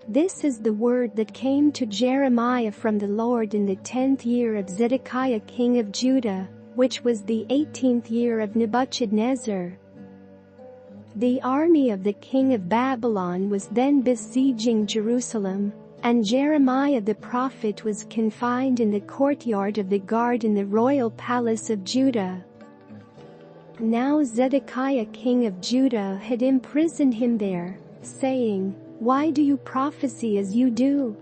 This is the word that came to Jeremiah from the Lord in the 10th year of Zedekiah king of Judah, which was the 18th year of Nebuchadnezzar. The army of the king of Babylon was then besieging Jerusalem, and Jeremiah the prophet was confined in the courtyard of the guard in the royal palace of Judah. Now Zedekiah king of Judah had imprisoned him there, saying, "Why do you prophesy as you do?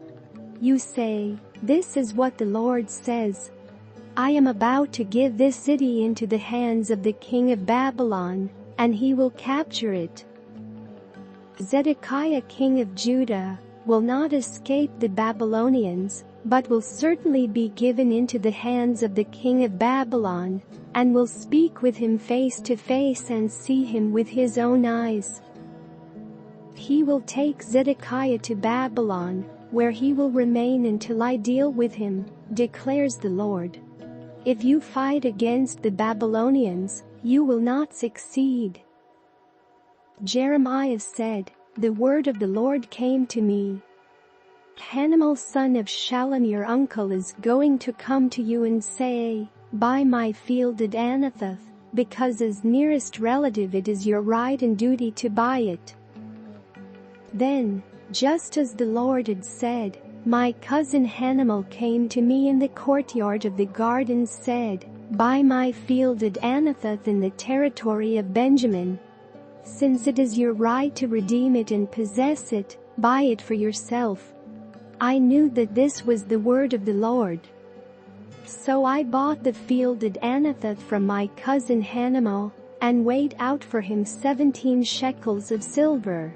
You say, 'This is what the Lord says. I am about to give this city into the hands of the king of Babylon, and he will capture it.' Zedekiah king of Judah will not escape the Babylonians, but will certainly be given into the hands of the king of Babylon, and will speak with him face to face and see him with his own eyes. He will take Zedekiah to Babylon, where he will remain until I deal with him, declares the Lord. If you fight against the Babylonians, you will not succeed." Jeremiah said, "The word of the Lord came to me. Hanamel son of Shallum your uncle is going to come to you and say, 'Buy my field at Anathoth, because as nearest relative it is your right and duty to buy it.'" Then, just as the Lord had said, my cousin Hanamel came to me in the courtyard of the guard and said, "Buy my field at Anathoth in the territory of Benjamin. Since it is your right to redeem it and possess it, buy it for yourself." I knew that this was the word of the Lord. So I bought the field at Anathoth from my cousin Hanamel, and weighed out for him 17 shekels of silver.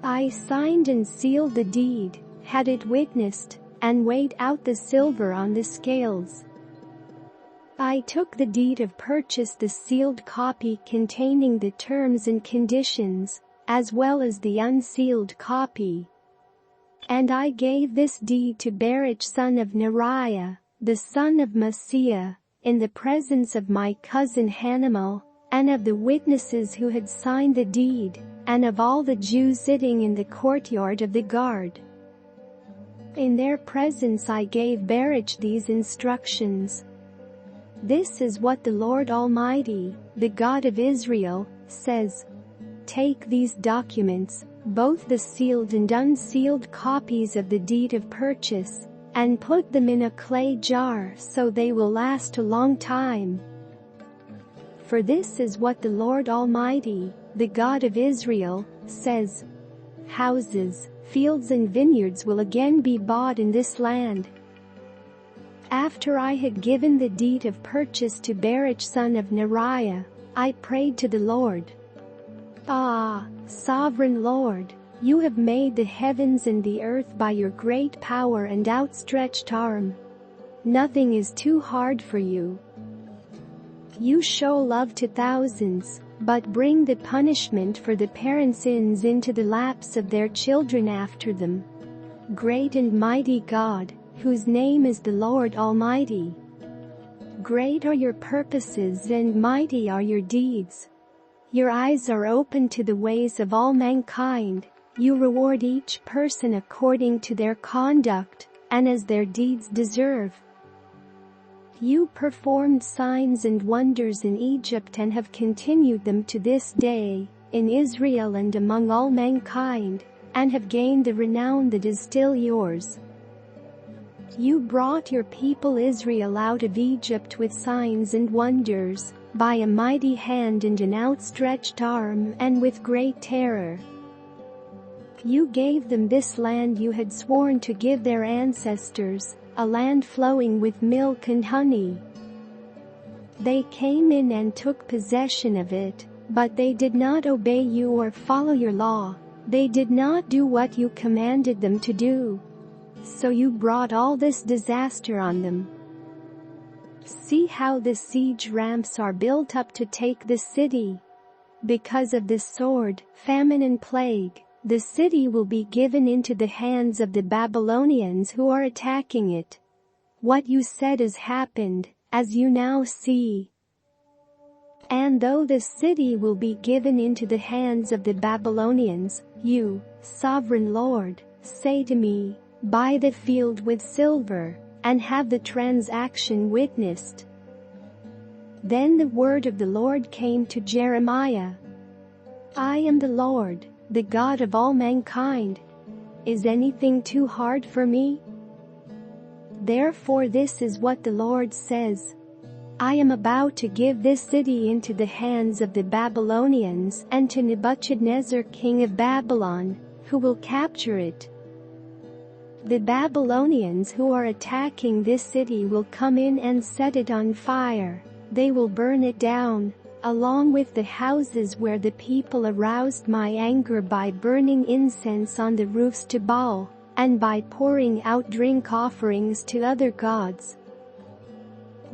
I signed and sealed the deed, had it witnessed, and weighed out the silver on the scales. I took the deed of purchase, the sealed copy containing the terms and conditions, as well as the unsealed copy. And I gave this deed to Baruch son of Neriah, the son of Maaseiah, in the presence of my cousin Hanamel, and of the witnesses who had signed the deed, and of all the Jews sitting in the courtyard of the guard. In their presence I gave Baruch these instructions. "This is what the Lord Almighty, the God of Israel, says. Take these documents, both the sealed and unsealed copies of the deed of purchase, and put them in a clay jar so they will last a long time. For this is what the Lord Almighty, the God of Israel, says. Houses, fields and vineyards will again be bought in this land." After I had given the deed of purchase to Baruch son of Neriah, I prayed to the Lord. "Ah, sovereign Lord, you have made the heavens and the earth by your great power and outstretched arm. Nothing is too hard for you. You show love to thousands, but bring the punishment for the parents' sins into the laps of their children after them. Great and mighty God, whose name is the Lord Almighty. Great are your purposes and mighty are your deeds. Your eyes are open to the ways of all mankind. You reward each person according to their conduct, and as their deeds deserve. You performed signs and wonders in Egypt and have continued them to this day, in Israel and among all mankind, and have gained the renown that is still yours. You brought your people Israel out of Egypt with signs and wonders, by a mighty hand and an outstretched arm and with great terror. You gave them this land you had sworn to give their ancestors, a land flowing with milk and honey. They came in and took possession of it, but they did not obey you or follow your law. They did not do what you commanded them to do. So you brought all this disaster on them. See how the siege ramps are built up to take the city. Because of the sword, famine and plague, the city will be given into the hands of the Babylonians who are attacking it. What you said has happened, as you now see. And though the city will be given into the hands of the Babylonians, you, sovereign Lord, say to me, buy the field with silver, and have the transaction witnessed. Then the word of the Lord came to Jeremiah. I am the Lord, the God of all mankind. Is anything too hard for me? Therefore this is what the Lord says. I am about to give this city into the hands of the Babylonians and to Nebuchadnezzar king of Babylon, who will capture it. The Babylonians who are attacking this city will come in and set it on fire. They will burn it down, along with the houses where the people aroused my anger by burning incense on the roofs to Baal, and by pouring out drink offerings to other gods.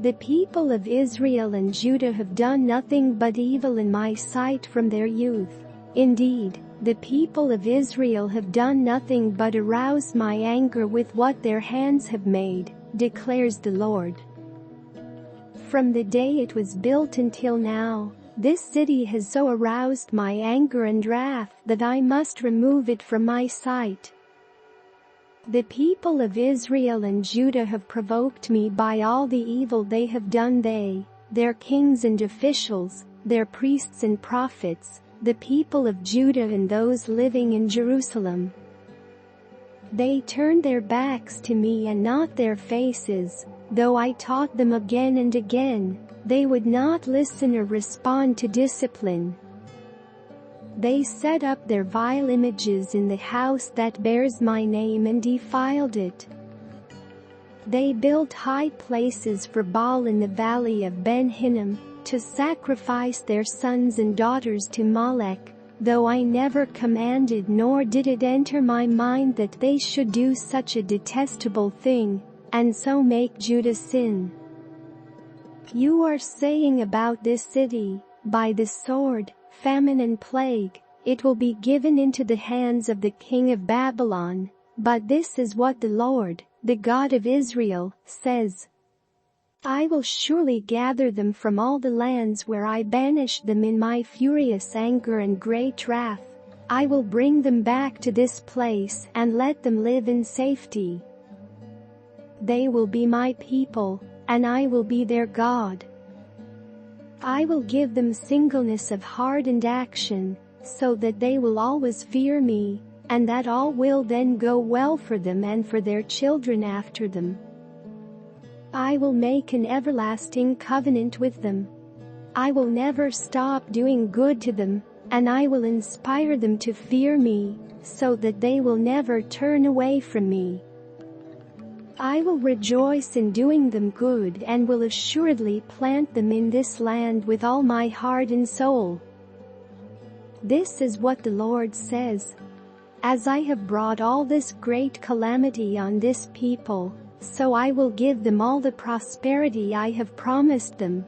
The people of Israel and Judah have done nothing but evil in my sight from their youth. Indeed, the people of Israel have done nothing but arouse my anger with what their hands have made, declares the Lord. From the day it was built until now, this city has so aroused my anger and wrath that I must remove it from my sight. The people of Israel and Judah have provoked me by all the evil they have done, they, their kings and officials, their priests and prophets, the people of Judah and those living in Jerusalem. They turned their backs to me and not their faces. Though I taught them again and again, they would not listen or respond to discipline. They set up their vile images in the house that bears my name and defiled it. They built high places for Baal in the valley of Ben Hinnom, to sacrifice their sons and daughters to Molech, though I never commanded nor did it enter my mind that they should do such a detestable thing, and so make Judah sin. You are saying about this city, by the sword, famine and plague, it will be given into the hands of the king of Babylon, but this is what the Lord, the God of Israel, says. I will surely gather them from all the lands where I banished them in my furious anger and great wrath. I will bring them back to this place and let them live in safety. They will be my people, and I will be their God. I will give them singleness of heart and action, so that they will always fear me, and that all will then go well for them and for their children after them. I will make an everlasting covenant with them. I will never stop doing good to them, and I will inspire them to fear me, so that they will never turn away from me. I will rejoice in doing them good and will assuredly plant them in this land with all my heart and soul. This is what the Lord says. As I have brought all this great calamity on this people, so I will give them all the prosperity I have promised them.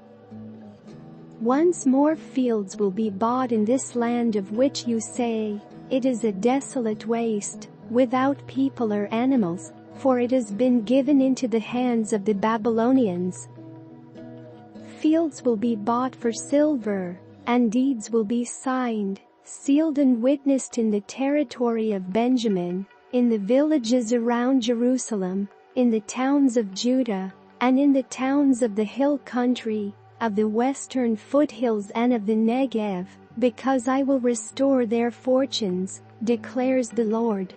Once more fields will be bought in this land of which you say, it is a desolate waste, without people or animals, for it has been given into the hands of the Babylonians. Fields will be bought for silver, and deeds will be signed, sealed and witnessed in the territory of Benjamin, in the villages around Jerusalem, in the towns of Judah, and in the towns of the hill country, of the western foothills and of the Negev, because I will restore their fortunes, declares the Lord.